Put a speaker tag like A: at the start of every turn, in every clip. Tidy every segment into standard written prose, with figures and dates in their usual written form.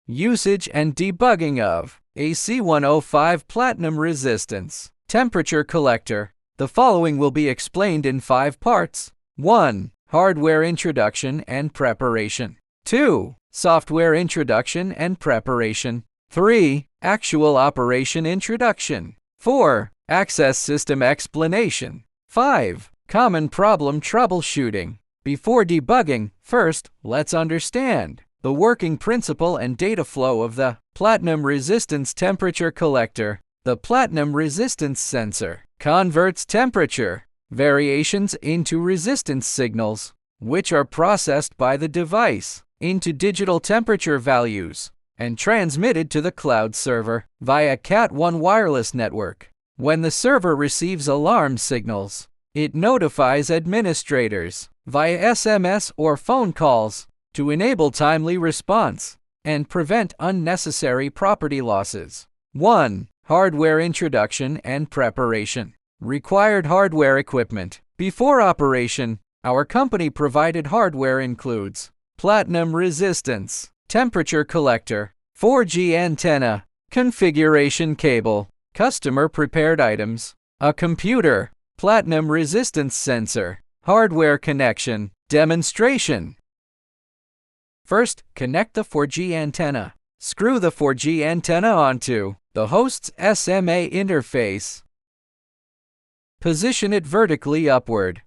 A: Usage and debugging of AC105 platinum resistance temperature collector. The following will be explained in 5 parts. 1. Hardware introduction and preparation. 2. Software introduction and preparation. 3. Actual operation introduction. 4. Access system explanation. 5. Common problem troubleshooting. Before debugging, first, let's understand the working principle and data flow of the platinum resistance temperature collector. The platinum resistance sensor converts temperature variations into resistance signals, which are processed by the device into digital temperature values and transmitted to the cloud server via Cat1 wireless network. When the server receives alarm signals, it notifies administrators via SMS or phone calls to enable timely response and prevent unnecessary property losses. 1. Hardware introduction and preparation. Required hardware equipment. Before operation, our company provided hardware includes platinum resistance, temperature collector, 4G antenna, configuration cable, customer prepared items, a computer, platinum resistance sensor, hardware connection, demonstration. First, connect the 4G antenna. Screw the 4G antenna onto the host's SMA interface. Position it vertically upward.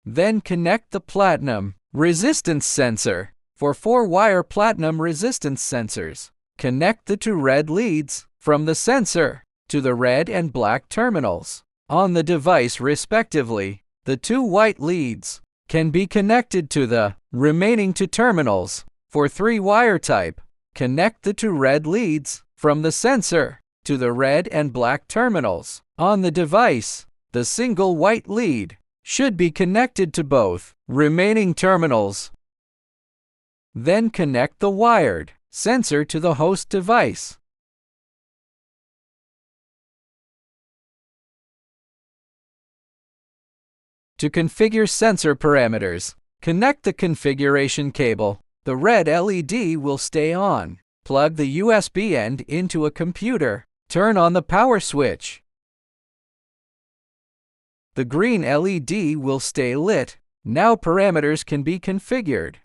A: Then connect the platinum resistance sensor. For 4-wire platinum resistance sensors, connect the 2 red leads from the sensor to the red and black terminals on the device respectively. The 2 white leads can be connected to the remaining 2 terminals. For 3-wire type, connect the 2 red leads from the sensor to the red and black terminals on the device. The single white lead should be connected to both remaining terminals. Then connect the wired sensor to the host device. To configure sensor parameters, connect the configuration cable. The red LED will stay on. Plug the USB end into a computer. Turn on the power switch. The green LED will stay lit. Now parameters can be configured.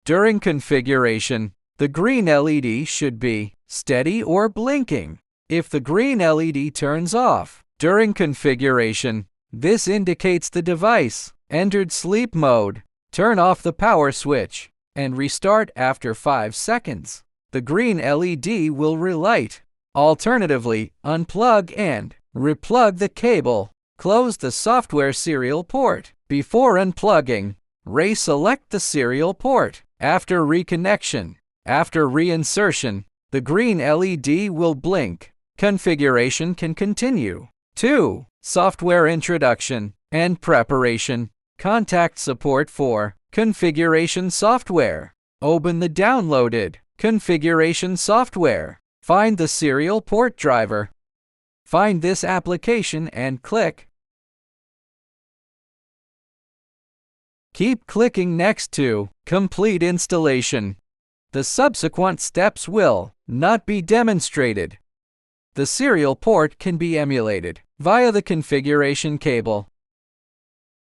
A: During configuration, the green LED should be steady or blinking. If the green LED turns off during configuration, this indicates the device entered sleep mode. Turn off the power switch and restart after 5 seconds. The green LED will relight. Alternatively, unplug and replug the cable. Close the software serial port. Before unplugging, reselect the serial port. After reconnection, after reinsertion, the green LED will blink. Configuration can continue. 2. Software introduction and preparation. Contact support for configuration software. Open the downloaded configuration software. Find the serial port driver. Find this application and click. Keep clicking next to complete installation. The subsequent steps will not be demonstrated. The serial port can be emulated via the configuration cable.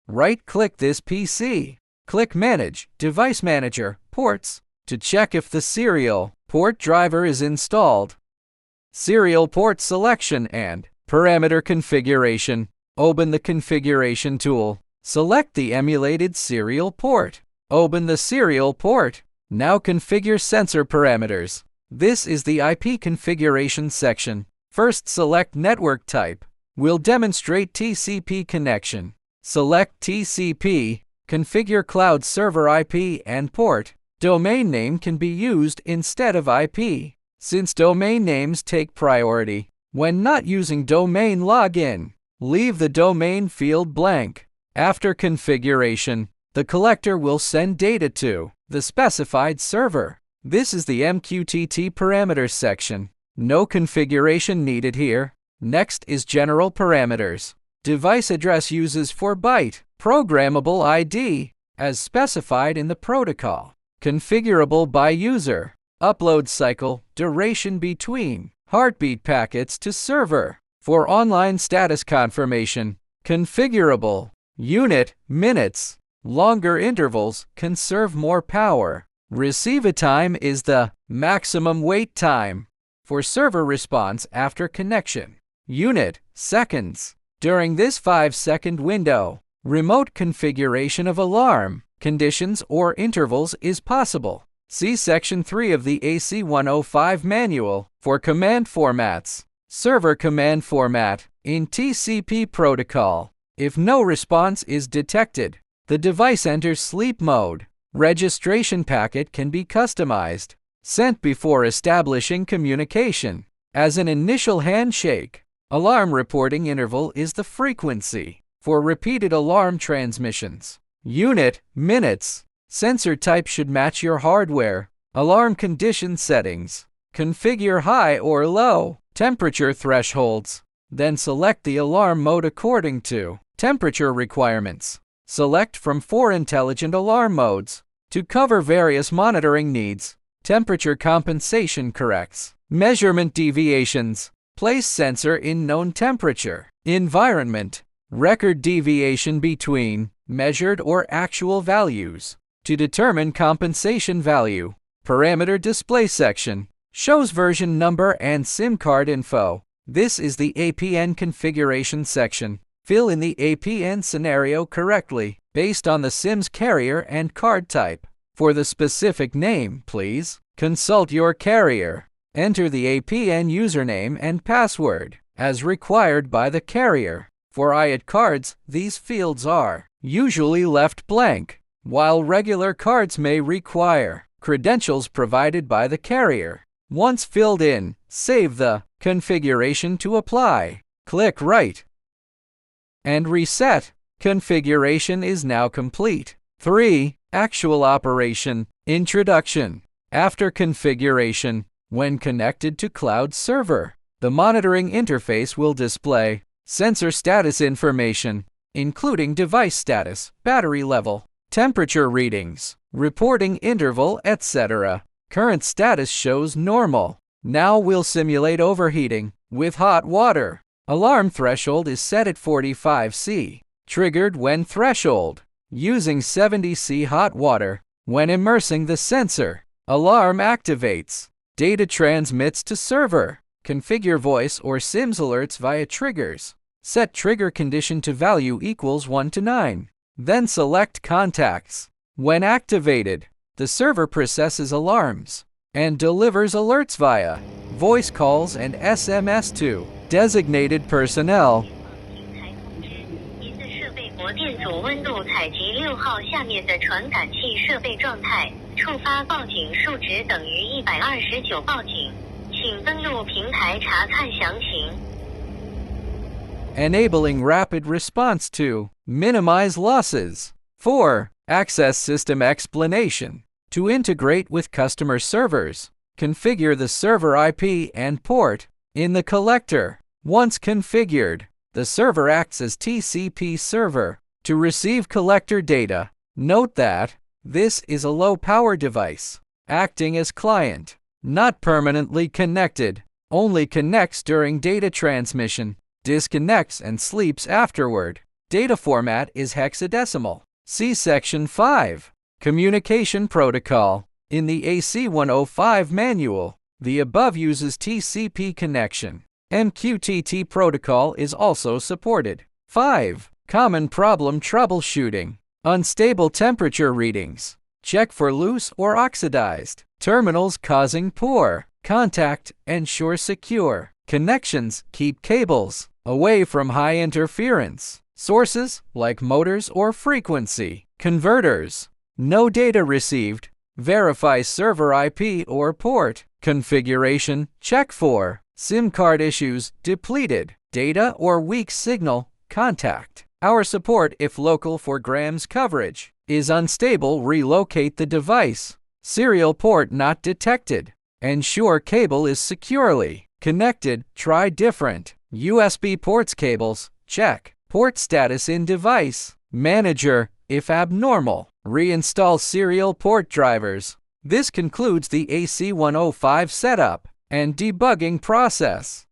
A: Right-click this PC. Click Manage Device Manager Ports to check if the serial port driver is installed. Serial port selection and parameter configuration. Open the configuration tool. Select the emulated serial port. Open the serial port. Now configure sensor parameters. This is the IP configuration section. First, select network type. We'll demonstrate TCP connection. Select TCP. Configure cloud server IP and port. Domain name can be used instead of IP, since domain names take priority. When not using domain login, leave the domain field blank. After configuration, the collector will send data to the specified server. This is the MQTT parameters section. No configuration needed here. Next is general parameters. Device address uses 4-byte programmable ID as specified in the protocol. Configurable by user. Upload cycle, duration between heartbeat packets to server. For online status confirmation, configurable. Unit, minutes. Longer intervals conserve more power. Receive time is the maximum wait time for server response after connection. Unit, seconds. During this 5-second window, remote configuration of alarm, conditions, or intervals is possible. See Section 3 of the AC-105 manual for command formats. Server command format in TCP protocol. If no response is detected, the device enters sleep mode. Registration packet can be customized, sent before establishing communication. As an initial handshake, alarm reporting interval is the frequency for repeated alarm transmissions. Unit, minutes. Sensor type should match your hardware. Alarm condition settings. Configure high or low temperature thresholds. Then select the alarm mode according to temperature requirements. Select from 4 intelligent alarm modes to cover various monitoring needs. Temperature compensation corrects measurement deviations. Place sensor in known temperature environment. Record deviation between measured or actual values to determine compensation value. Parameter display section shows version number and SIM card info. This is the APN configuration section. Fill in the APN scenario correctly based on the SIM's carrier and card type. For the specific name, please consult your carrier. Enter the APN username and password as required by the carrier. For IAT cards, these fields are usually left blank, while regular cards may require credentials provided by the carrier. Once filled in, save the configuration to apply. Click Right and reset. Configuration is now complete. 3. Actual operation. Introduction. After configuration, when connected to cloud server, the monitoring interface will display sensor status information, including device status, battery level, temperature readings, reporting interval, etc. Current status shows normal. Now we'll simulate overheating with hot water. Alarm threshold is set at 45 C. Triggered when threshold. Using 70 C hot water. When immersing the sensor, alarm activates. Data transmits to server. Configure voice or SIMS alerts via triggers. Set trigger condition to value equals 1 to 9. Then select contacts. When activated, the server processes alarms and delivers alerts via voice calls and SMS to designated personnel.
B: 电阻温度采集6号下面的传感器设备状态，触发报警数值等于129报警，请登录平台查看详情。
A: Enabling rapid response to minimize losses. 4. Access system explanation. To integrate with customer servers, configure the server IP and port in the collector. Once configured, the server acts as TCP server to receive collector data. Note that this is a low-power device, acting as client, not permanently connected, only connects during data transmission, disconnects and sleeps afterward. Data format is hexadecimal. See Section 5. Communication Protocol. In the AC-105 manual, the above uses TCP connection. MQTT protocol is also supported. 5. Common problem troubleshooting. Unstable temperature readings. Check for loose or oxidized terminals causing poor contact. Ensure secure connections. Keep cables away from high interference sources like motors or frequency converters. No data received. Verify server IP or port configuration. Check for SIM card issues, depleted data or weak signal contact. Our support if local for grams coverage is unstable. Relocate the device. Serial port not detected. Ensure cable is securely connected. Try different USB ports cables. Check port status in device manager. If abnormal, reinstall serial port drivers. This concludes the AC105 setup and debugging process.